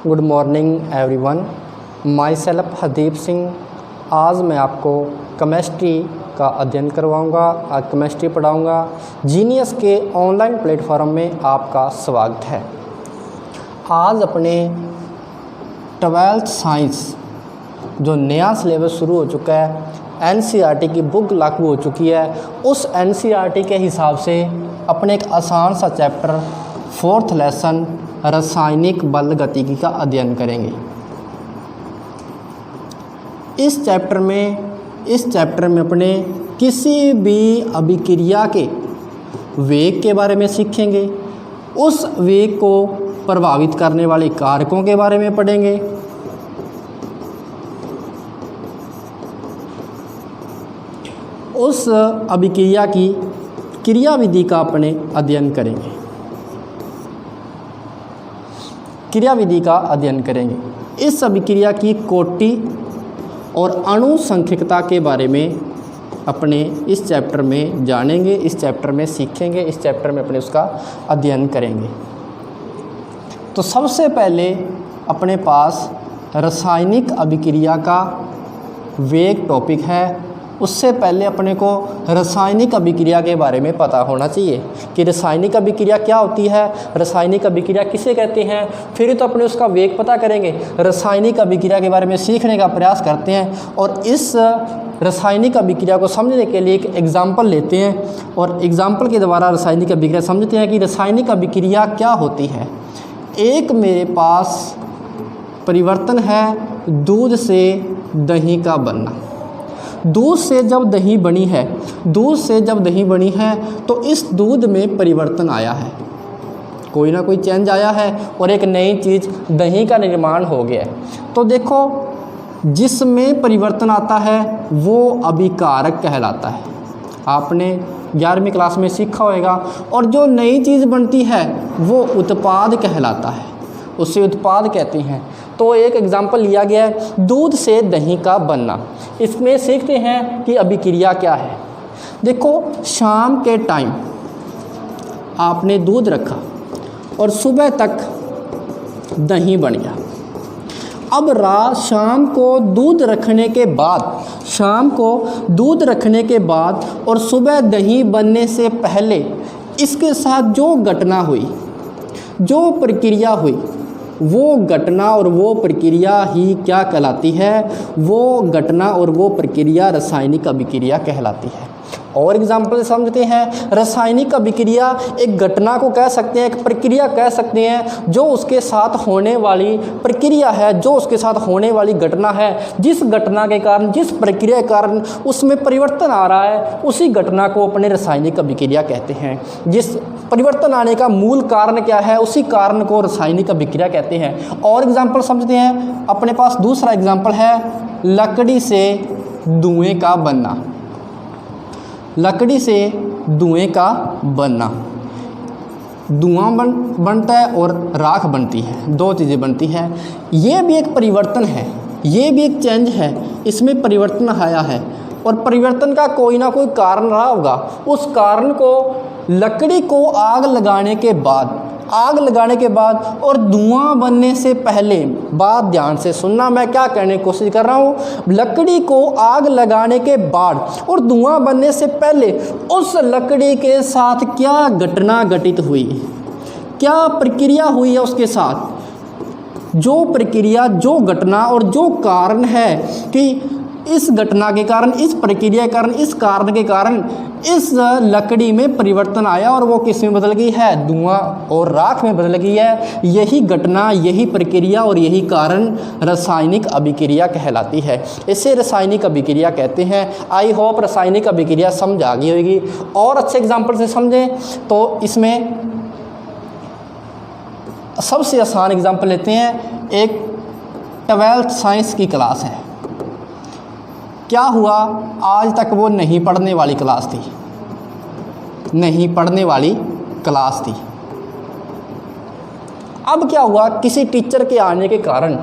Good morning everyone. My self Hardeep Singh. आज मैं आपको केमिस्ट्री का अध्ययन करवाऊंगा, आज केमिस्ट्री पढ़ाऊंगा। जीनियस के ऑनलाइन प्लेटफॉर्म में आपका स्वागत है। आज अपने 12th साइंस जो नया सिलेबस शुरू हो चुका है, एनसीईआरटी की बुक लागू हो चुकी है, उस एनसीईआरटी के हिसाब से अपने एक आसान सा चैप्टर 4th लेसन रासायनिक बल गतिकी का अध्ययन करेंगे। इस चैप्टर में अपने किसी भी अभिक्रिया के वेग के बारे में सीखेंगे, उस वेग को प्रभावित करने वाले कारकों के बारे में पढ़ेंगे, उस अभिक्रिया की क्रियाविधि का अपने अध्ययन करेंगे, इस अभिक्रिया की कोटि और अणु संख्यकता के बारे में अपने इस चैप्टर में जानेंगे, इस चैप्टर में सीखेंगे, इस चैप्टर में अपने उसका अध्ययन करेंगे। तो सबसे पहले अपने पास रासायनिक अभिक्रिया का वेग टॉपिक है। उससे पहले अपने को रासायनिक अभिक्रिया के बारे में पता होना चाहिए कि रासायनिक अभिक्रिया क्या होती है, रासायनिक अभिक्रिया किसे कहते हैं, फिर तो अपने उसका वेग पता करेंगे। रासायनिक अभिक्रिया के बारे में सीखने का प्रयास करते हैं और इस रासायनिक अभिक्रिया को समझने के लिए एक एग्जाम्पल लेते हैं और एग्जाम्पल के द्वारा रासायनिक अभिक्रिया समझते हैं कि रासायनिक अभिक्रिया क्या होती है। एक मेरे पास परिवर्तन है दूध से दही का बनना। दूध से जब दही बनी है तो इस दूध में परिवर्तन आया है, कोई ना कोई चेंज आया है और एक नई चीज़ दही का निर्माण हो गया है। तो देखो, जिसमें परिवर्तन आता है वो अभिकारक कहलाता है। आपने 11वीं क्लास में सीखा होगा। और जो नई चीज़ बनती है वो उत्पाद कहलाता है, उसे उत्पाद कहते हैं। तो एक एग्जाम्पल लिया गया है दूध से दही का बनना। इसमें सीखते हैं कि अभिक्रिया क्या है। देखो, शाम के टाइम आपने दूध रखा और सुबह तक दही बन गया। अब शाम को दूध रखने के बाद और सुबह दही बनने से पहले इसके साथ जो घटना हुई, जो प्रक्रिया हुई, वो घटना और वो प्रक्रिया ही क्या कहलाती है? वो घटना और वो प्रक्रिया रासायनिक अभिक्रिया कहलाती है। और एग्जाम्पल से समझते हैं, रासायनिक अभिक्रिया एक घटना को कह सकते हैं, एक प्रक्रिया कह सकते हैं, जो उसके साथ होने वाली प्रक्रिया है, जो उसके साथ होने वाली घटना है, जिस घटना के कारण, जिस प्रक्रिया के कारण उसमें परिवर्तन आ रहा है, उसी घटना को अपने रासायनिक अभिक्रिया कहते हैं। जिस परिवर्तन आने का मूल कारण क्या है, उसी कारण को रासायनिक अभिक्रिया कहते हैं। और एग्जाम्पल समझते हैं, अपने पास दूसरा एग्जाम्पल है लकड़ी से धुएं का बनना। लकड़ी से धुएं का बनना, धुआं बनता है और राख बनती है, दो चीज़ें बनती हैं। ये भी एक परिवर्तन है, ये भी एक चेंज है, इसमें परिवर्तन आया है और परिवर्तन का कोई ना कोई कारण रहा होगा। उस कारण को लकड़ी को आग लगाने के बाद और धुआं बनने से पहले, बात ध्यान से सुनना, मैं क्या कहने की कोशिश कर रहा हूँ। लकड़ी को आग लगाने के बाद और धुआं बनने से पहले उस लकड़ी के साथ क्या घटना घटित हुई, क्या प्रक्रिया हुई है उसके साथ। जो प्रक्रिया, जो घटना और जो कारण है कि इस घटना के कारण, इस प्रक्रिया के कारण, इस कारण के कारण इस लकड़ी में परिवर्तन आया और वो किस में बदल गई है? धुआं और राख में बदल गई है। यही घटना, यही प्रक्रिया और यही कारण रासायनिक अभिक्रिया कहलाती है। इसे रासायनिक अभिक्रिया कहते हैं। आई होप रासायनिक अभिक्रिया समझ आ गई होगी। और अच्छे एग्जाम्पल से समझें तो इसमें सबसे आसान एग्जाम्पल लेते हैं। एक 12th साइंस की क्लास है। क्या हुआ, आज तक वो नहीं पढ़ने वाली क्लास थी। अब क्या हुआ, किसी टीचर के आने के कारण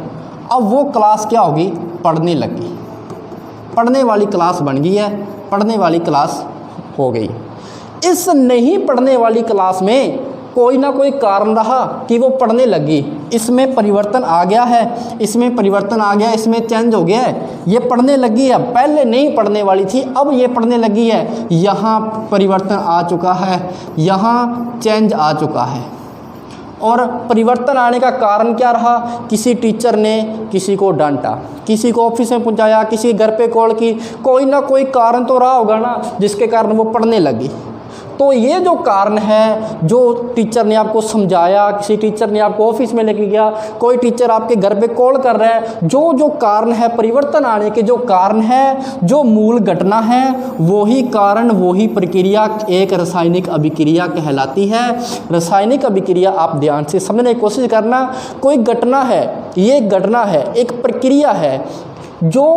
अब वो क्लास क्या होगी, पढ़ने लगी, पढ़ने वाली क्लास बन गई है, पढ़ने वाली क्लास हो गई। इस नहीं पढ़ने वाली क्लास में कोई ना कोई कारण रहा कि वो पढ़ने लगी, इसमें परिवर्तन आ गया है, इसमें परिवर्तन आ गया, इसमें चेंज हो गया है, ये पढ़ने लगी है, पहले नहीं पढ़ने वाली थी अब ये पढ़ने लगी है, यहाँ परिवर्तन आ चुका है, यहाँ चेंज आ चुका है। और परिवर्तन आने का कारण क्या रहा? किसी टीचर ने किसी को डांटा, किसी को ऑफिस में पहुंचाया, किसी घर पे कॉल की, कोई ना कोई कारण तो रहा होगा ना जिसके कारण वो पढ़ने लगी। तो ये जो कारण है, जो टीचर ने आपको समझाया, किसी टीचर ने आपको ऑफिस में लेके गया, कोई टीचर आपके घर पे कॉल कर रहा है, जो जो कारण है परिवर्तन आने के, जो कारण है, जो मूल घटना है, वही कारण वही प्रक्रिया एक रासायनिक अभिक्रिया कहलाती है। रासायनिक अभिक्रिया आप ध्यान से समझने की कोशिश करना। कोई घटना है, ये घटना है, एक प्रक्रिया है जो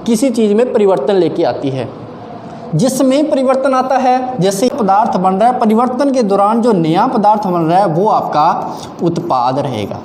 किसी चीज़ में परिवर्तन लेके आती है। जिसमें परिवर्तन आता है, जैसे पदार्थ बन रहा है, परिवर्तन के दौरान जो नया पदार्थ बन रहा है वो आपका उत्पाद रहेगा।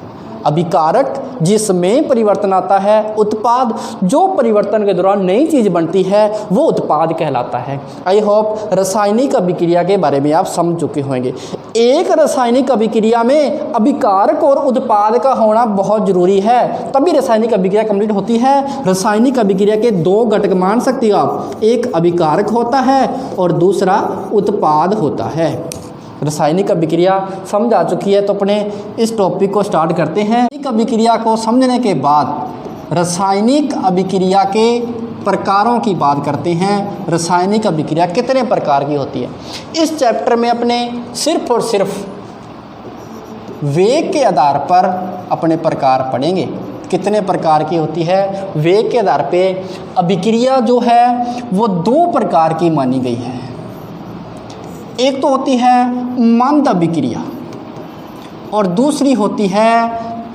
अभिकारक जिसमें परिवर्तन आता है, उत्पाद जो परिवर्तन के दौरान नई चीज़ बनती है वो उत्पाद कहलाता है। आई होप रासायनिक अभिक्रिया के बारे में आप समझ चुके होंगे। एक रासायनिक अभिक्रिया में अभिकारक और उत्पाद का होना बहुत ज़रूरी है, तभी रासायनिक अभिक्रिया कंप्लीट होती है। रासायनिक अभिक्रिया के दो घटक मान सकते हो आप, एक अभिकारक होता है और दूसरा उत्पाद होता है। रासायनिक अभिक्रिया समझ आ चुकी है, तो अपने इस टॉपिक को स्टार्ट करते हैं। रासायनिक अभिक्रिया को समझने के बाद रासायनिक अभिक्रिया के प्रकारों की बात करते हैं। रासायनिक अभिक्रिया कितने प्रकार की होती है, इस चैप्टर में अपने सिर्फ और सिर्फ वेग के आधार पर अपने प्रकार पढ़ेंगे। कितने प्रकार की होती है, वेग के आधार पे अभिक्रिया जो है वो दो प्रकार की मानी गई है। एक तो होती है मंद अभिक्रिया और दूसरी होती है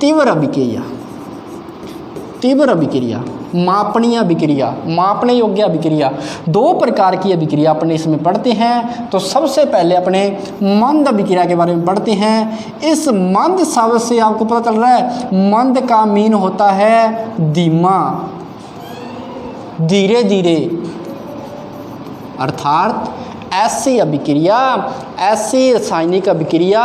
तीव्र अभिक्रिया। तीव्र अभिक्रिया, मापनीय अभिक्रिया, मापने योग्य अभिक्रिया, दो प्रकार की अभिक्रिया अपने इसमें पढ़ते हैं। तो सबसे पहले अपने मंद अभिक्रिया के बारे में पढ़ते हैं। इस मंद शब्द से आपको पता चल रहा है, मंद का मीन होता है धीमा, धीरे धीरे, अर्थात ऐसी अभिक्रिया, ऐसी रासायनिक अभिक्रिया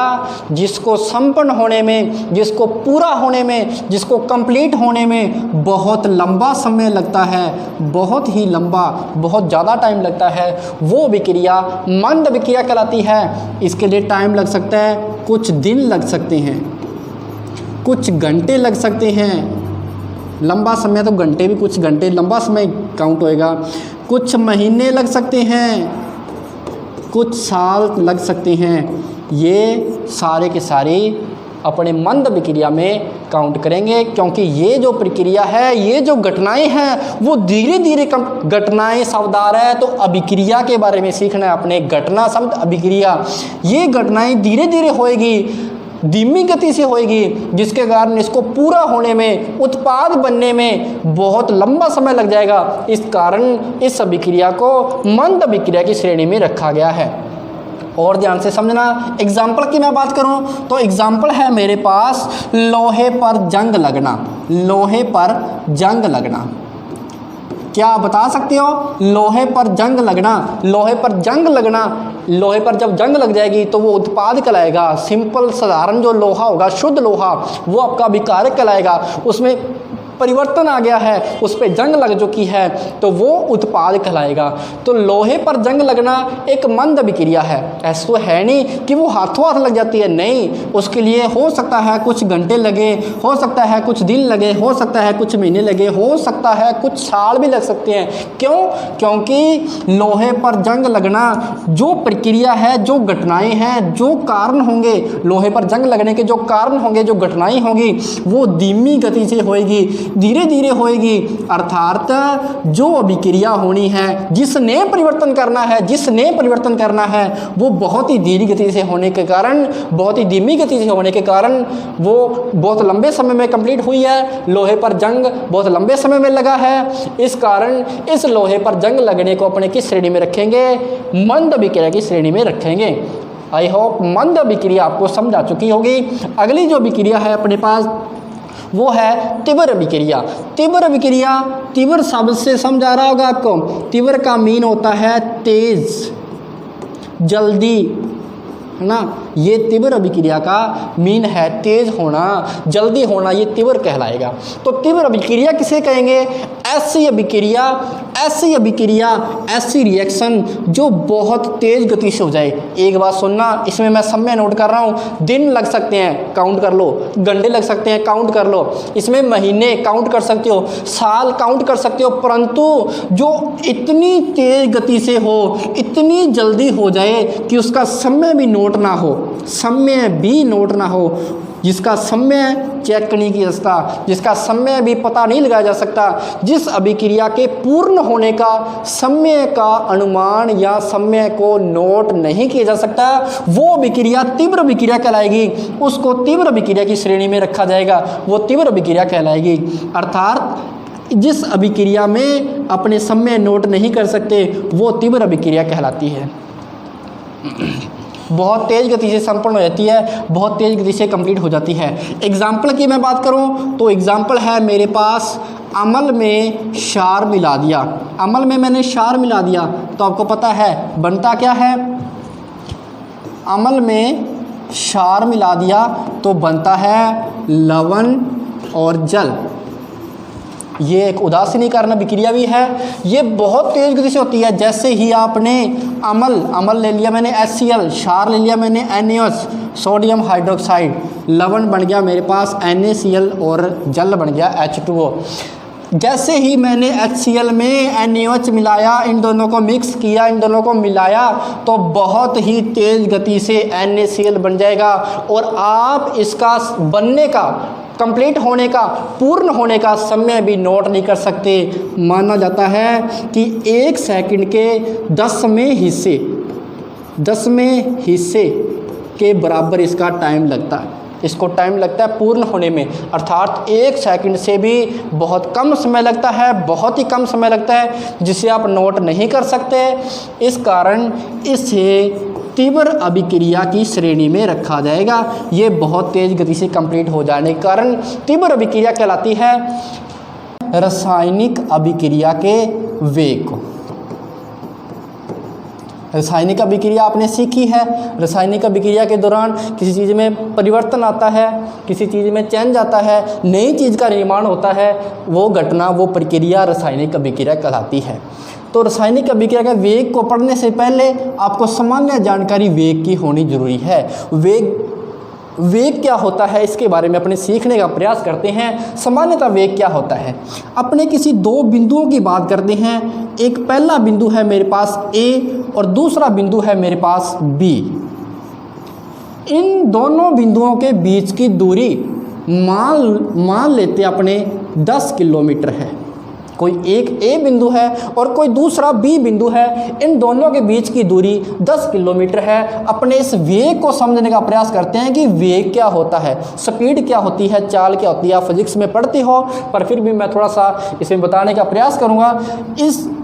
जिसको संपन्न होने में, जिसको पूरा होने में, जिसको कंप्लीट होने में बहुत लंबा समय लगता है, बहुत ही लंबा, बहुत ज़्यादा टाइम लगता है, वो अभिक्रिया मंद अभिक्रिया कहलाती है। इसके लिए टाइम लग सकता है, कुछ दिन लग सकते हैं, कुछ घंटे लग सकते हैं। लंबा समय तो घंटे भी, कुछ घंटे लंबा समय काउंट होएगा। कुछ महीने लग सकते हैं, कुछ साल लग सकते हैं। ये सारे के सारे अपने मंद अभिक्रिया में काउंट करेंगे, क्योंकि ये जो प्रक्रिया है, ये जो घटनाएं हैं वो धीरे धीरे घटनाएं शब्दार है। तो अभिक्रिया के बारे में सीखना है अपने, घटना शब्द अभिक्रिया, ये घटनाएं धीरे धीरे होएगी, धीमी गति से होएगी, जिसके कारण इसको पूरा होने में, उत्पाद बनने में बहुत लंबा समय लग जाएगा। इस कारण इस अभिक्रिया को मंद अभिक्रिया की श्रेणी में रखा गया है। और ध्यान से समझना, एग्जाम्पल की मैं बात करूं तो एग्जाम्पल है मेरे पास लोहे पर जंग लगना। लोहे पर जंग लगना, क्या आप बता सकते हो? लोहे पर जंग लगना, लोहे पर जंग लगना, लोहे पर जब जंग लग जाएगी तो वो उत्पाद कहलाएगा। सिंपल साधारण जो लोहा होगा, शुद्ध लोहा, वो आपका अभिकारक कहलाएगा। उसमें परिवर्तन आ गया है, उस पर जंग लग चुकी है, तो वो उत्पाद कहलाएगा। तो लोहे पर जंग लगना एक मंद अभिक्रिया है। ऐसा तो है नहीं कि वो हाथों हाथ लग जाती है, नहीं, उसके लिए हो सकता है कुछ घंटे लगे, हो सकता है कुछ दिन लगे, हो सकता है कुछ महीने लगे, हो सकता है कुछ साल भी लग सकते हैं। क्यों? क्योंकि लोहे पर जंग लगना जो प्रक्रिया है, जो घटनाएं हैं, जो कारण होंगे, लोहे पर जंग लगने के जो कारण होंगे, जो घटनाएं होंगी, वो धीमी गति से होएगी, धीरे धीरे होएगी। अर्थात जो अभिक्रिया होनी है, जिसने परिवर्तन करना है, जिसने परिवर्तन करना है, वो बहुत ही धीमी गति से होने के कारण, बहुत ही धीमी गति से होने के कारण वो बहुत लंबे समय में कंप्लीट हुई है। लोहे पर जंग बहुत लंबे समय में लगा है। इस कारण इस लोहे पर जंग लगने को अपने किस श्रेणी में रखेंगे? मंद अभिक्रिया की श्रेणी में रखेंगे। आई होप मंद अभिक्रिया आपको समझ आ चुकी होगी। अगली जो अभिक्रिया है अपने पास वो है तीव्र अभिक्रिया। तीव्र अभिक्रिया, तीव्र शब्द से समझ आ रहा होगा आपको। तीव्र का मीन होता है तेज, जल्दी, है ना। ये तीव्र अभिक्रिया का मीन है, तेज होना, जल्दी होना, ये तीव्र कहलाएगा। तो तीव्र अभिक्रिया किसे कहेंगे? ऐसी अभिक्रिया, ऐसी अभिक्रिया, ऐसी रिएक्शन जो बहुत तेज गति से हो जाए। एक बात सुनना, इसमें मैं समय नोट कर रहा हूँ, दिन लग सकते हैं, काउंट कर लो, घंटे लग सकते हैं, काउंट कर लो, इसमें महीने काउंट कर सकते हो, साल काउंट कर सकते हो, परंतु जो इतनी तेज गति से हो, इतनी जल्दी हो जाए कि उसका समय भी नोट ना हो, समय भी नोट ना हो, जिसका समय चेक नहीं किया जा सकता, जिसका समय भी पता नहीं लगाया जा सकता, जिस अभिक्रिया के पूर्ण होने का समय का अनुमान या समय को नोट नहीं किया जा सकता, वो अभिक्रिया तीव्र अभिक्रिया कहलाएगी। उसको तीव्र अभिक्रिया की श्रेणी में रखा जाएगा, वो तीव्र अभिक्रिया कहलाएगी। अर्थात जिस अभिक्रिया में अपने समय नोट नहीं कर सकते, वो तीव्र अभिक्रिया कहलाती है। बहुत तेज़ गति से संपन्न हो जाती है, बहुत तेज़ गति से कंप्लीट हो जाती है। एग्जाम्पल की मैं बात करूं तो एग्जाम्पल है, मेरे पास अमल में क्षार मिला दिया, अमल में मैंने क्षार मिला दिया, तो आपको पता है बनता क्या है? अमल में क्षार मिला दिया तो बनता है लवण और जल। ये एक उदासीनीकरण अभिक्रिया भी है, ये बहुत तेज गति से होती है। जैसे ही आपने अमल ले लिया मैंने HCl, क्षार ले लिया मैंने NaOH, सोडियम हाइड्रोक्साइड, लवण बन गया मेरे पास NaCl और जल बन गया H2O। जैसे ही मैंने HCl में NaOH मिलाया, इन दोनों को मिक्स किया, इन दोनों को मिलाया, तो बहुत ही तेज़ गति से NaCl बन जाएगा और आप इसका बनने का, कंप्लीट होने का, पूर्ण होने का समय भी नोट नहीं कर सकते। माना जाता है कि 1 सेकंड के 10वें हिस्से के बराबर इसका टाइम लगता है, इसको टाइम लगता है पूर्ण होने में। अर्थात 1 सेकंड से भी बहुत कम समय लगता है, बहुत ही कम समय लगता है, जिसे आप नोट नहीं कर सकते। इस कारण इसे तीव्र अभिक्रिया की श्रेणी में रखा जाएगा। ये बहुत तेज गति से कंप्लीट हो जाने के कारण तीव्र अभिक्रिया कहलाती है। रासायनिक अभिक्रिया के वेग को, रासायनिक अभिक्रिया आपने सीखी है। रासायनिक अभिक्रिया के दौरान किसी चीज़ में परिवर्तन आता है, किसी चीज़ में चेंज आता है, नई चीज़ का निर्माण होता है, वो घटना, वो प्रक्रिया रासायनिक अभिक्रिया कहलाती है। तो रासायनिक अभिक्रिया के वेग को पढ़ने से पहले आपको सामान्य जानकारी वेग की होनी जरूरी है। वेग क्या होता है, इसके बारे में अपने सीखने का प्रयास करते हैं। सामान्यतः वेग क्या होता है, अपने किसी 2 बिंदुओं की बात करते हैं। एक पहला बिंदु है मेरे पास A और दूसरा बिंदु है मेरे पास B। इन दोनों बिंदुओं के बीच की दूरी मान लेते अपने 10 किलोमीटर है। कोई एक A बिंदु है और कोई दूसरा B बिंदु है, इन दोनों के बीच की दूरी 10 किलोमीटर है। अपने इस वेग को समझने का प्रयास करते हैं कि वेग क्या होता है, स्पीड क्या होती है, चाल क्या होती है। आप फिजिक्स में पढ़ते हो, पर फिर भी मैं थोड़ा सा इसे बताने का प्रयास करूँगा।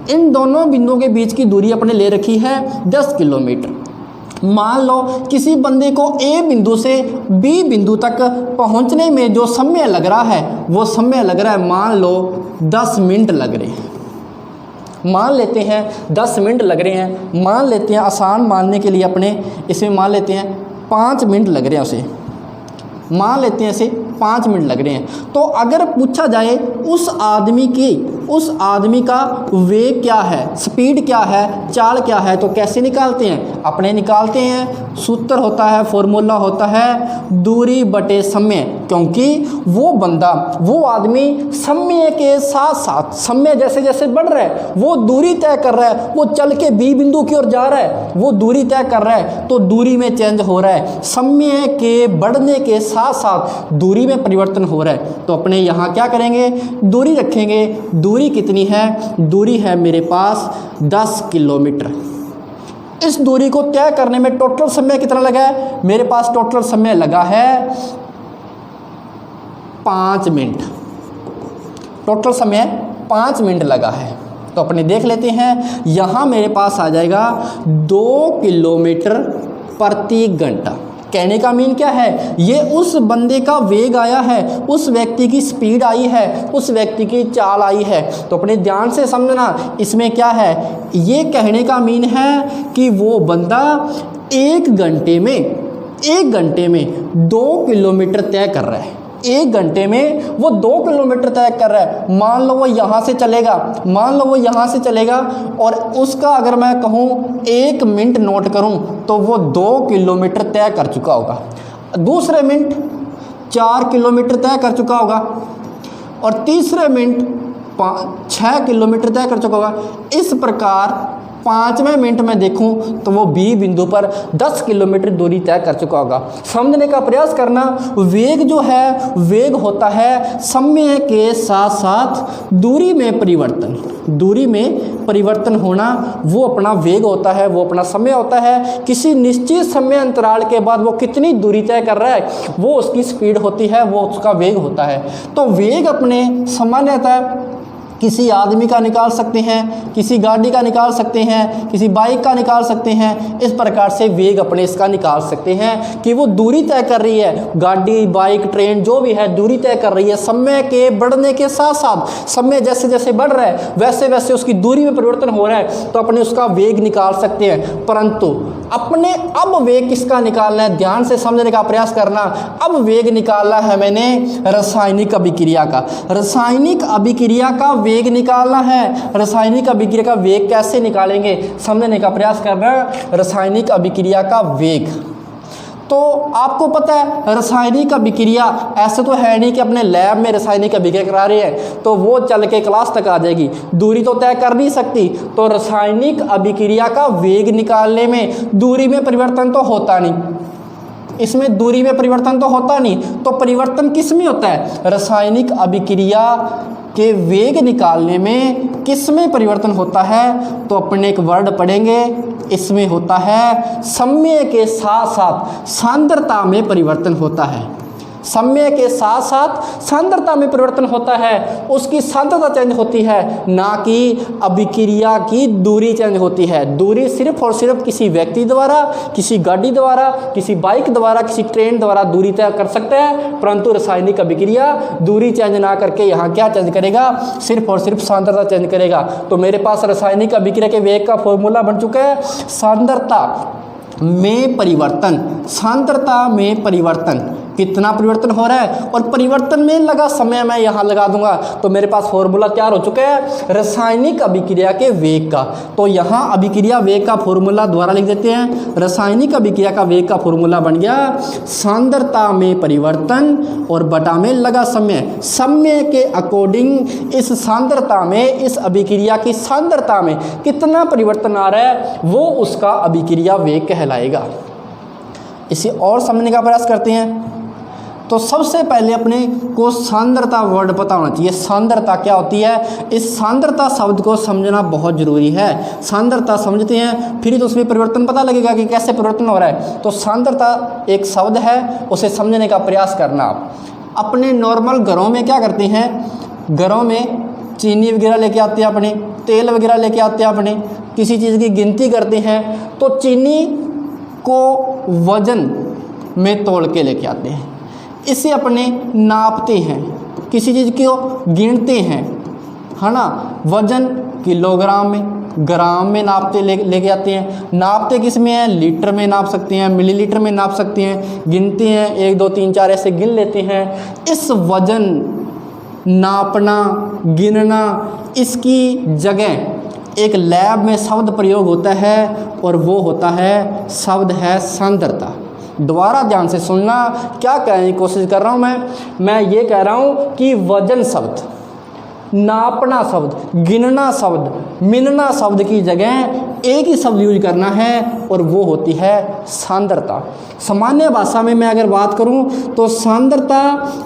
इन दोनों बिंदुओं के बीच की दूरी अपने ले रखी है 10 किलोमीटर। मान लो किसी बंदे को A बिंदु से B बिंदु तक पहुंचने में जो समय लग रहा है, वो समय लग रहा है, मान लो 10 मिनट लग रहे हैं। मान लेते हैं 10 मिनट लग रहे हैं, मान लेते हैं आसान मानने के लिए अपने इसमें मान लेते हैं 5 मिनट लग रहे हैं, उसे मान लेते हैं इसे 5 मिनट लग रहे हैं। तो अगर पूछा जाए उस आदमी का वेग क्या है, स्पीड क्या है, चाल क्या है, तो कैसे निकालते हैं? अपने निकालते हैं, सूत्र होता है, फॉर्मूला होता है दूरी बटे समय। क्योंकि वो बंदा, वो आदमी समय के साथ साथ, समय जैसे जैसे बढ़ रहा है, वो दूरी तय कर रहा है, वो चल के B बिंदु की ओर जा रहा है, वो दूरी तय कर रहा है, तो दूरी में चेंज हो रहा है। समय के बढ़ने के साथ साथ दूरी में परिवर्तन हो रहा है। तो अपने यहाँ क्या करेंगे, दूरी रखेंगे। दूरी कितनी है? दूरी है मेरे पास 10 किलोमीटर। इस दूरी को तय करने में टोटल समय कितना लगा है? मेरे पास टोटल समय लगा है 5 मिनट। टोटल समय 5 मिनट लगा है। तो अपने देख लेते हैं, यहाँ मेरे पास आ जाएगा 2 किलोमीटर प्रति घंटा। कहने का मीन क्या है, ये उस बंदे का वेग आया है, उस व्यक्ति की स्पीड आई है, उस व्यक्ति की चाल आई है। तो अपने ध्यान से समझना, इसमें क्या है, ये कहने का मीन है कि वो बंदा 1 घंटे में 1 घंटे में 2 किलोमीटर तय कर रहा है। 1 घंटे में वो 2 किलोमीटर तय कर रहा है। मान लो वो यहाँ से चलेगा और उसका अगर मैं कहूँ 1 मिनट नोट करूँ तो वो 2 किलोमीटर तय कर चुका होगा। दूसरे मिनट 4 किलोमीटर तय कर चुका होगा और तीसरे मिनट 6 किलोमीटर तय कर चुका होगा। इस प्रकार 5वें मिनट में देखूं तो वो बी बिंदु पर 10 किलोमीटर दूरी तय कर चुका होगा। समझने का प्रयास करना, वेग जो है, वेग होता है समय के साथ साथ दूरी में परिवर्तन होना, वो अपना वेग होता है, वो अपना समय होता है। किसी निश्चित समय अंतराल के बाद वो कितनी दूरी तय कर रहा है वो उसकी स्पीड होती है, वो उसका वेग होता है। तो वेग अपने सामान्यतः किसी आदमी का निकाल सकते हैं, किसी गाड़ी का निकाल सकते हैं, किसी बाइक का निकाल सकते हैं। इस प्रकार से वेग अपने इसका निकाल सकते हैं कि वो दूरी तय कर रही है, गाड़ी, बाइक, ट्रेन जो भी है दूरी तय कर रही है। समय के बढ़ने के साथ साथ समय जैसे जैसे बढ़ रहा है वैसे वैसे उसकी दूरी में परिवर्तन हो रहा है, तो अपने उसका वेग निकाल सकते हैं। परंतु अपने अब वेग किसका निकालना है, ध्यान से समझने का प्रयास करना। अब वेग निकालना है मैंने रासायनिक अभिक्रिया का। रासायनिक अभिक्रिया का वेग निकालना है। रासायनिक अभिक्रिया का वेग कैसे निकालेंगे, समझने का प्रयास करना। रासायनिक अभिक्रिया का वेग तो आपको पता है, रासायनिक अभिक्रिया ऐसे तो है नहीं कि अपने लैब में रासायनिक अभिक्रिया करा रहे हैं तो वो चल के क्लास तक आ जाएगी, दूरी तो तय कर नहीं सकती। तो रासायनिक अभिक्रिया का वेग निकालने में दूरी में परिवर्तन तो होता नहीं, इसमें दूरी में परिवर्तन तो होता नहीं, तो परिवर्तन किस में होता है, रासायनिक अभिक्रिया के वेग निकालने में किस में परिवर्तन होता है। तो अपने एक वर्ड पढ़ेंगे, इसमें होता है समय के साथ साथ सांद्रता में परिवर्तन होता है। समय के साथ साथ सांद्रता में परिवर्तन होता है, उसकी सांद्रता चेंज होती है, ना कि अभिक्रिया की दूरी चेंज होती है। दूरी सिर्फ और सिर्फ किसी व्यक्ति द्वारा, किसी गाड़ी द्वारा, किसी बाइक द्वारा, किसी ट्रेन द्वारा दूरी तय कर सकते हैं, परंतु रासायनिक अभिक्रिया दूरी चेंज ना करके यहाँ क्या चेंज करेगा, सिर्फ और सिर्फ सांद्रता चेंज करेगा। तो मेरे पास रासायनिक अभिक्रिया के वेग का फॉर्मूला बन चुका है, सांद्रता में परिवर्तन। सांद्रता में परिवर्तन कितना परिवर्तन हो रहा है और परिवर्तन में लगा समय मैं यहाँ लगा दूंगा, तो मेरे पास फॉर्मूला तैयार हो चुका है रासायनिक अभिक्रिया के वेग का। तो यहाँ अभिक्रिया वेग का फॉर्मूला द्वारा लिख देते हैं। रासायनिक अभिक्रिया का वेग का फॉर्मूला बन गया सांद्रता में परिवर्तन और बटा में लगा समय। समय के अकॉर्डिंग इस सांद्रता में, इस अभिक्रिया की सांद्रता में कितना परिवर्तन आ रहा है वो उसका अभिक्रिया वेग कहलाएगा। इसे और समझने का प्रयास करते हैं। तो सबसे पहले अपने को सांद्रता वर्ड पता होना चाहिए। सांद्रता क्या होती है, इस सांद्रता शब्द को समझना बहुत ज़रूरी है। सांद्रता समझते हैं फिर तो उसमें परिवर्तन पता लगेगा कि कैसे परिवर्तन हो रहा है। तो सांद्रता एक शब्द है, उसे समझने का प्रयास करना। आप अपने नॉर्मल घरों में क्या करते हैं, घरों में चीनी वगैरह लेके आते हैं, अपने तेल वगैरह लेके आते हैं, अपने किसी चीज़ की गिनती करते हैं तो चीनी को वजन में तोल के लेके आते हैं, इसे अपने नापते हैं, किसी चीज़ को गिनते हैं, है ना। वजन किलोग्राम में, ग्राम में नापते लेके आते हैं। नापते किस में है, लीटर में नाप सकते हैं, मिलीलीटर में नाप सकते हैं। गिनते हैं 1 2 3 4 ऐसे गिन लेते हैं। इस वजन, नापना, गिनना, इसकी जगह एक लैब में शब्द प्रयोग होता है और वो होता है, शब्द है सांद्रता। दोबारा ध्यान से सुनना, क्या कहने की कोशिश कर रहा हूँ मैं ये कह रहा हूँ कि वजन शब्द, नापना शब्द, गिनना शब्द, मिनना शब्द की जगह एक ही शब्द यूज करना है और वो होती है सांद्रता। सामान्य भाषा में मैं अगर बात करूं तो सांद्रता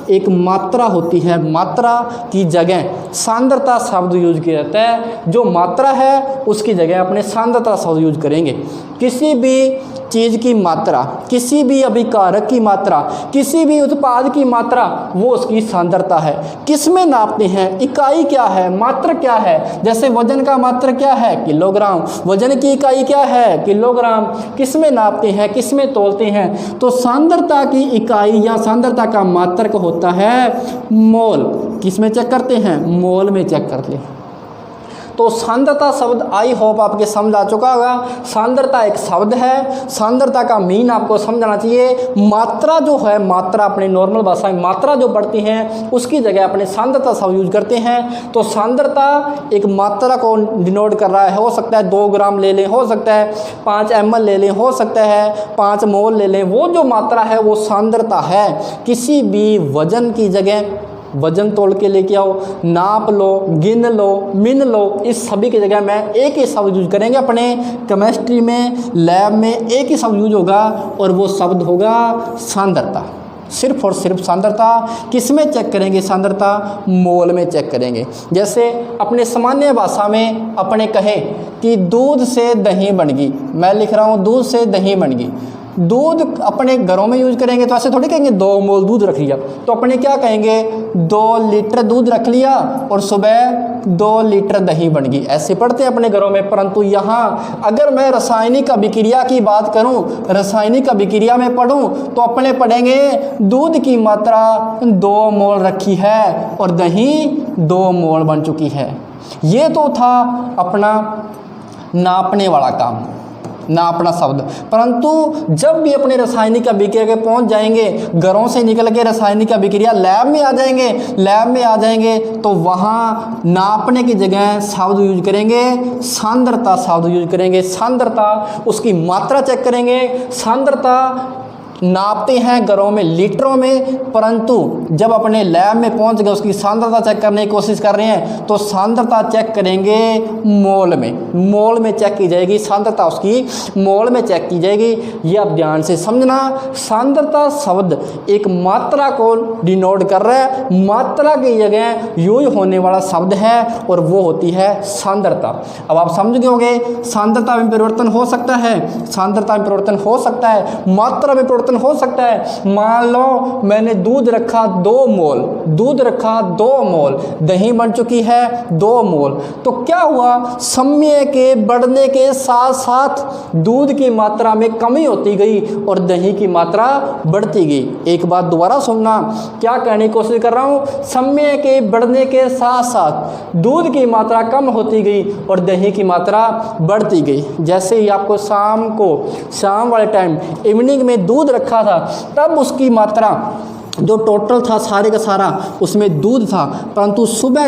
एक मात्रा होती है, मात्रा की जगह सांद्रता शब्द यूज किया जाता है। जो मात्रा है उसकी जगह अपने सांद्रता शब्द यूज करेंगे। किसी भी चीज़ की मात्रा, किसी भी अभिकारक की मात्रा, किसी भी उत्पाद की मात्रा, वो उसकी सांद्रता है। किस में नापते हैं, इकाई क्या है, मात्रा क्या है। जैसे वजन का मात्रा क्या है, किलोग्राम, वजन की इकाई क्या है, किलोग्राम। किस में नापते हैं, किस में तोलते हैं, तो सांद्रता की इकाई या सांद्रता का मात्रक होता है मोल। किस में चेक करते हैं, मोल में चेक करते हैं। तो सांद्रता शब्द आई होप आपके समझ आ चुका होगा। सांद्रता एक शब्द है, सांद्रता का मीन आपको समझना चाहिए। मात्रा जो है, मात्रा अपनी नॉर्मल भाषा में मात्रा जो बढ़ती है उसकी जगह अपने सांद्रता शब्द यूज करते हैं। तो सांद्रता एक मात्रा को डिनोट कर रहा है। हो सकता है 2 ग्राम ले लें, हो सकता है 5 ml ले लें, हो सकता है 5 मोल ले लें। वो जो मात्रा है वो सांद्रता है। किसी भी वजन की जगह वजन तोल के लेके आओ, नाप लो, गिन लो, मिन लो, इस सभी की जगह मैं एक ही शब्द यूज करेंगे। अपने केमिस्ट्री में, लैब में एक ही शब्द यूज होगा और वो शब्द होगा सांद्रता। सिर्फ और सिर्फ सांद्रता। किस में चेक करेंगे सांद्रता? मोल में चेक करेंगे। जैसे अपने सामान्य भाषा में अपने कहें कि दूध से दही बन गई, मैं लिख रहा हूँ दूध से दही बन गई। दूध अपने घरों में यूज करेंगे तो ऐसे थोड़ी कहेंगे 2 मोल दूध रख लिया, तो अपने क्या कहेंगे 2 लीटर दूध रख लिया और सुबह 2 लीटर दही बन गई, ऐसे पढ़ते हैं अपने घरों में। परंतु यहाँ अगर मैं रासायनिक अभिक्रिया की बात करूँ, रासायनिक अभिक्रिया में पढ़ूँ तो अपने पढ़ेंगे दूध की मात्रा 2 मोल रखी है और दही 2 मोल बन चुकी है। ये तो था अपना नापने वाला काम, नापना शब्द। परंतु जब भी अपने रासायनिक अभिक्रिया के पहुंच जाएंगे, घरों से निकल के रासायनिक अभिक्रिया लैब में आ जाएंगे, लैब में आ जाएंगे तो वहाँ नापने की जगह शब्द यूज करेंगे सांद्रता शब्द यूज करेंगे। सांद्रता, उसकी मात्रा चेक करेंगे। सांद्रता नापते हैं घरों में लीटरों में, परंतु जब अपने लैब में पहुंच गए उसकी सांद्रता चेक करने की कोशिश कर रहे हैं तो सांद्रता चेक करेंगे मोल में। मोल में चेक की जाएगी सांद्रता, उसकी मोल में चेक की जाएगी। ये आप ध्यान से समझना। सांद्रता शब्द एक मात्रा को डिनोट कर रहा है, मात्रा की जगह यूज होने वाला शब्द है और वो होती है सांद्रता। अब आप समझ गए होंगे सांद्रता में परिवर्तन हो सकता है, सांद्रता में परिवर्तन हो सकता है, मात्रा में परिवर्तन हो सकता है। मान लो मैंने दूध रखा 2 मोल, दूध रखा 2 मोल, दही बन चुकी है 2 मोल। तो क्या हुआ, समय के बढ़ने के साथ साथ दूध की मात्रा में कमी होती गई और दही की मात्रा बढ़ती गई। एक बात दोबारा सुनना, क्या कहने की कोशिश कर रहा हूं, समय के बढ़ने के साथ साथ दूध की मात्रा कम होती गई और दही की मात्रा बढ़ती गई। जैसे ही आपको शाम वाले टाइम इवनिंग में दूध रखा था तब उसकी मात्रा जो टोटल था सारे का सारा उसमें दूध था, परंतु सुबह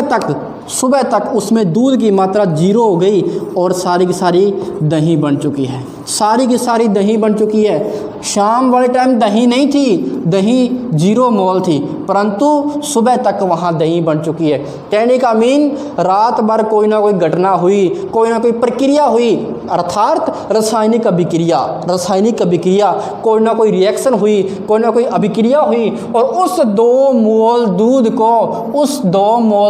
तक उसमें दूध की मात्रा 0 हो गई और सारी की सारी दही बन चुकी है, सारी की सारी दही बन चुकी है। शाम वाले टाइम दही नहीं थी, दही 0 मोल थी, परंतु सुबह तक वहाँ दही बन चुकी है। कहने का मीन रात भर कोई ना कोई घटना हुई, कोई ना कोई प्रक्रिया हुई, अर्थात रासायनिक अभिक्रिया, कोई ना कोई रिएक्शन हुई, कोई ना कोई अभिक्रिया हुई और उस 2 मोल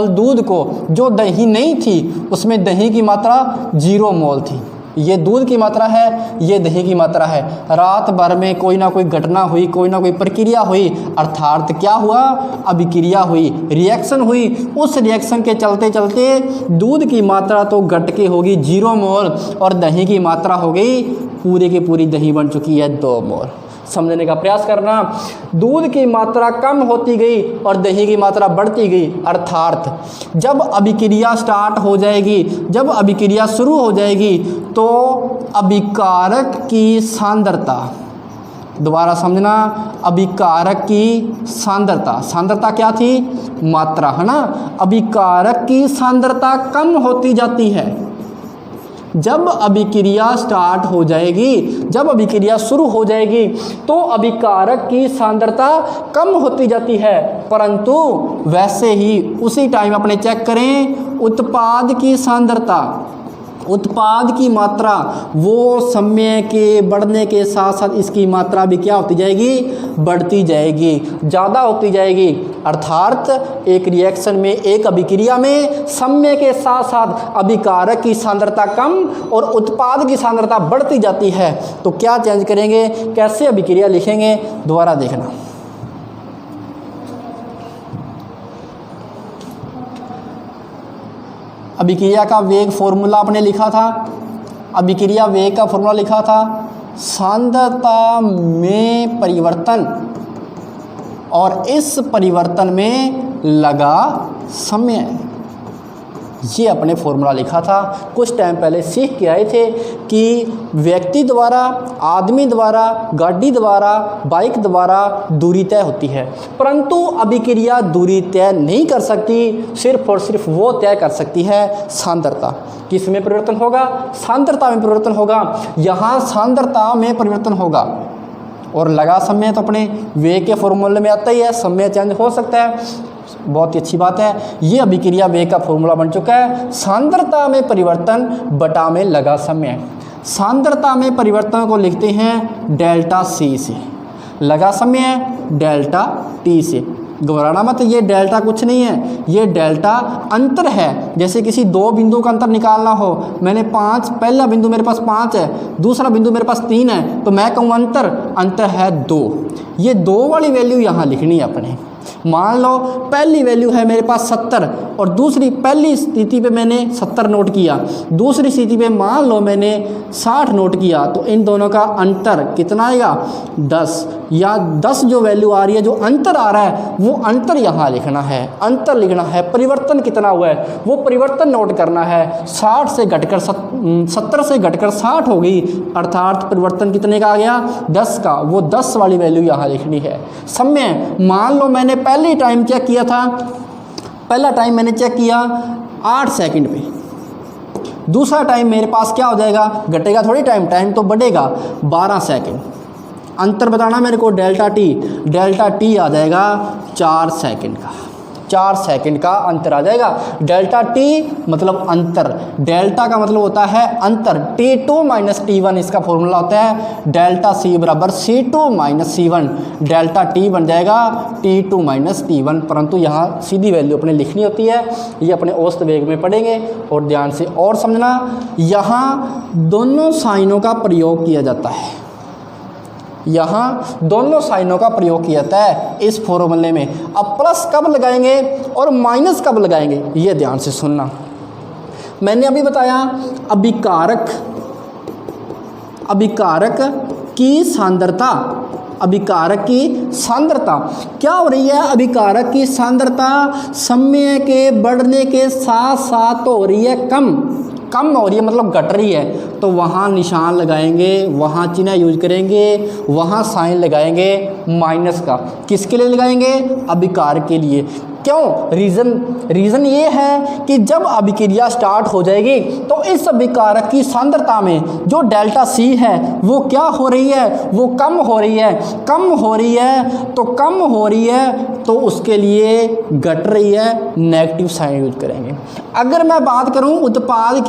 दूध को जो दही नहीं थी उसमें दही की मात्रा 0 मोल थी। ये दूध की मात्रा है, ये दही की मात्रा है। रात भर में कोई ना कोई घटना हुई, कोई ना कोई प्रक्रिया हुई, अर्थात क्या हुआ, अभिक्रिया हुई, रिएक्शन हुई। उस रिएक्शन के चलते चलते दूध की मात्रा तो घट के होगी 0 मोल और दही की मात्रा हो गई पूरी की पूरी दही बन चुकी है 2 मोल। समझने का प्रयास करना। दूध की मात्रा कम होती गई और दही की मात्रा बढ़ती गई, अर्थात जब अभिक्रिया स्टार्ट हो जाएगी, जब अभिक्रिया शुरू हो जाएगी तो अभिकारक की सांद्रता, दोबारा समझना, अभिकारक की सांद्रता क्या थी, मात्रा है ना। अभिकारक की सांद्रता कम होती जाती है। जब अभिक्रिया स्टार्ट हो जाएगी, जब अभिक्रिया शुरू हो जाएगी तो अभिकारक की सांद्रता कम होती जाती है, परंतु वैसे ही उसी टाइम अपने चेक करें उत्पाद की सांद्रता, उत्पाद की मात्रा वो समय के बढ़ने के साथ साथ इसकी मात्रा भी क्या होती जाएगी, बढ़ती जाएगी, ज़्यादा होती जाएगी। अर्थात एक रिएक्शन में, एक अभिक्रिया में समय के साथ साथ अभिकारक की सांद्रता कम और उत्पाद की सांद्रता बढ़ती जाती है। तो क्या चेंज करेंगे, कैसे अभिक्रिया लिखेंगे, दोबारा देखना। अभिक्रिया का वेग फॉर्मूला आपने लिखा था, अभिक्रिया वेग का फॉर्मूला लिखा था, सांद्रता में परिवर्तन और इस परिवर्तन में लगा समय। ये अपने फॉर्मूला लिखा था, कुछ टाइम पहले सीख के आए थे कि व्यक्ति द्वारा, आदमी द्वारा, गाड़ी द्वारा, बाइक द्वारा दूरी तय होती है, परंतु अभिक्रिया दूरी तय नहीं कर सकती, सिर्फ और सिर्फ वो तय कर सकती है सांद्रता। किस में परिवर्तन होगा? सांद्रता में परिवर्तन होगा। यहाँ सांद्रता में परिवर्तन होगा और लगा समय तो अपने वेग के फॉर्मूले में आता ही है, समय चेंज हो सकता है, बहुत ही अच्छी बात है। ये अभिक्रिया वेग का फॉर्मूला बन चुका है, सांद्रता में परिवर्तन बटा में लगा समय। सांद्रता में परिवर्तन को लिखते हैं डेल्टा सी से, लगा समय डेल्टा टी से। घबराना मत, ये डेल्टा कुछ नहीं है, ये डेल्टा अंतर है। जैसे किसी दो बिंदु का अंतर निकालना हो, मैंने 5, पहला बिंदु मेरे पास 5 है, दूसरा बिंदु मेरे पास 3 है, तो मैं कहूँ अंतर है 2। ये 2 वाली वैल्यू यहाँ लिखनी है अपने। मान लो पहली वैल्यू है मेरे पास 70 और दूसरी, पहली स्थिति पे मैंने 70 नोट किया, दूसरी स्थिति पे मान लो मैंने 60 नोट किया, तो इन दोनों का अंतर कितना आएगा? 10। या 10 जो वैल्यू आ रही है, जो अंतर आ रहा है, वो अंतर यहाँ लिखना है, अंतर लिखना है। परिवर्तन कितना हुआ है वो परिवर्तन नोट करना है। 60 से घटकर 70 से घटकर 60 हो गई, अर्थात परिवर्तन कितने का आ गया? 10 का। वो 10 वाली वैल्यू यहाँ लिखनी है। समय, मान लो मैंने पहले टाइम चेक किया था, पहला टाइम मैंने चेक किया 8 सेकंड पे, दूसरा टाइम मेरे पास क्या हो जाएगा? घटेगा थोड़ी टाइम तो बढ़ेगा 12 सेकंड। अंतर बताना मेरे को डेल्टा टी आ जाएगा 4 सेकंड का, 4 सेकंड का अंतर आ जाएगा। डेल्टा टी मतलब अंतर, डेल्टा का मतलब होता है अंतर। T2 माइनस T1 इसका फॉर्मूला होता है डेल्टा सी बराबर C2 minus C1। Delta T बन जाएगा T2 माइनस T1, परंतु यहाँ सीधी वैल्यू अपने लिखनी होती है, ये अपने औसत वेग में पढ़ेंगे। और ध्यान से और समझना, यहाँ दोनों साइनों का प्रयोग किया जाता है, यहाँ दोनों साइनों का प्रयोग किया जाता है इस फॉर्मूले में। अब प्लस कब लगाएंगे और माइनस कब लगाएंगे, ये ध्यान से सुनना। मैंने अभी बताया अभिकारक की सांद्रता, अभिकारक की सांद्रता क्या हो रही है? अभिकारक की सांद्रता समय के बढ़ने के साथ साथ हो रही है कम हो रही है, मतलब घट रही है। तो वहाँ निशान लगाएंगे, वहाँ चिन्ह यूज करेंगे, वहाँ साइन लगाएंगे माइनस का। किसके लिए लगाएंगे? अभिकारक के लिए। क्यों? रीज़न ये है कि जब अभिक्रिया स्टार्ट हो जाएगी तो इस अभिकारक की सांद्रता में जो डेल्टा सी है वो क्या हो रही है? वो कम हो रही है, तो उसके लिए घट रही है, नेगेटिव साइन यूज करेंगे। अगर मैं बात करूं उत्पाद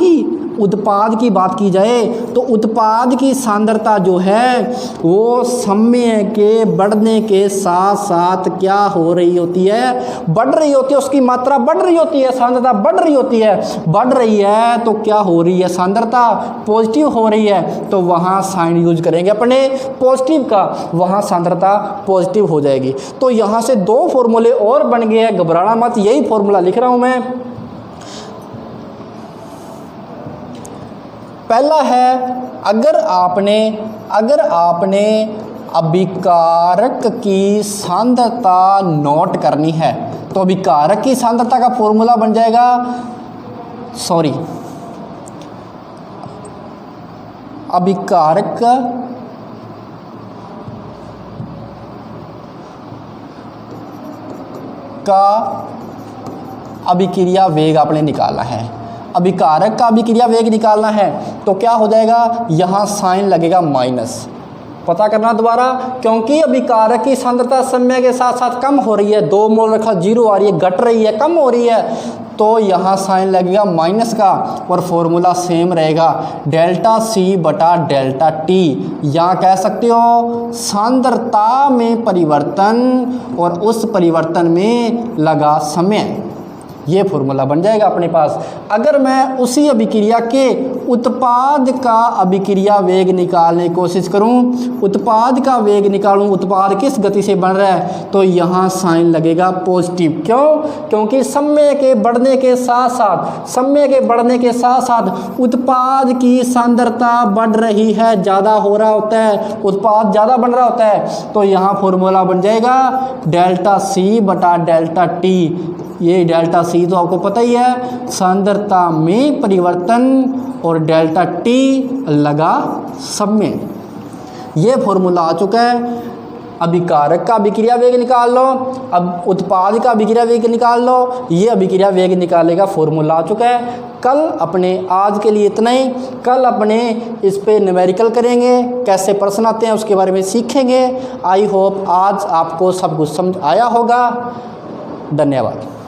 की बात की जाए तो उत्पाद की सांद्रता जो है वो समय के बढ़ने के साथ साथ क्या हो रही होती है? बढ़ रही होती है, उसकी मात्रा बढ़ रही होती है, सांद्रता बढ़ रही है। तो क्या हो रही है? सांद्रता पॉजिटिव हो रही है, तो वहाँ साइन यूज करेंगे अपने पॉजिटिव का, वहाँ सांद्रता पॉजिटिव हो जाएगी। तो यहाँ से 2 फॉर्मूले और बन गए हैं, घबराना मत, यही फॉर्मूला लिख रहा हूँ मैं। पहला है, अगर आपने अभिकारक की सांद्रता नोट करनी है तो अभिकारक की सांद्रता का फॉर्मूला बन जाएगा, अभिकारक का अभिक्रिया वेग आपने निकालना है, अभिकारक का अभिक्रिया वेग निकालना है, तो क्या हो जाएगा? यहाँ साइन लगेगा माइनस। पता करना दोबारा, क्योंकि अभिकारक की सांद्रता समय के साथ साथ कम हो रही है, 2 मोल रखा 0 आ रही है, घट रही है, कम हो रही है, तो यहाँ साइन लगेगा माइनस का और फॉर्मूला सेम रहेगा डेल्टा सी बटा डेल्टा टी। यहाँ कह सकते हो सांद्रता में परिवर्तन और उस परिवर्तन में लगा समय, ये फॉर्मूला बन जाएगा अपने पास। अगर मैं उसी अभिक्रिया के उत्पाद का अभिक्रिया वेग निकालने की कोशिश करूं, उत्पाद का वेग निकालूं, उत्पाद किस गति से बन रहा है, तो यहाँ साइन लगेगा पॉजिटिव। क्यों? क्योंकि समय के बढ़ने के साथ साथ उत्पाद की सांद्रता बढ़ रही है, ज़्यादा हो रहा होता है, उत्पाद ज़्यादा बन रहा होता है। तो यहाँ फॉर्मूला बन जाएगा डेल्टा सी बटा डेल्टा टी। ये डेल्टा सी तो आपको पता ही है, सांद्रता में परिवर्तन, और डेल्टा टी लगा समय। ये फॉर्मूला आ चुका है। अभिकारक का अभिक्रिया वेग निकाल लो, अब उत्पाद का अभिक्रिया वेग निकाल लो, ये अभिक्रिया वेग निकालने का फॉर्मूला आ चुका है। कल अपने आज के लिए इतना ही, कल अपने इस पे न्यूमेरिकल करेंगे, कैसे प्रश्न आते हैं उसके बारे में सीखेंगे। आई होप आज आपको सब कुछ समझ आया होगा। धन्यवाद।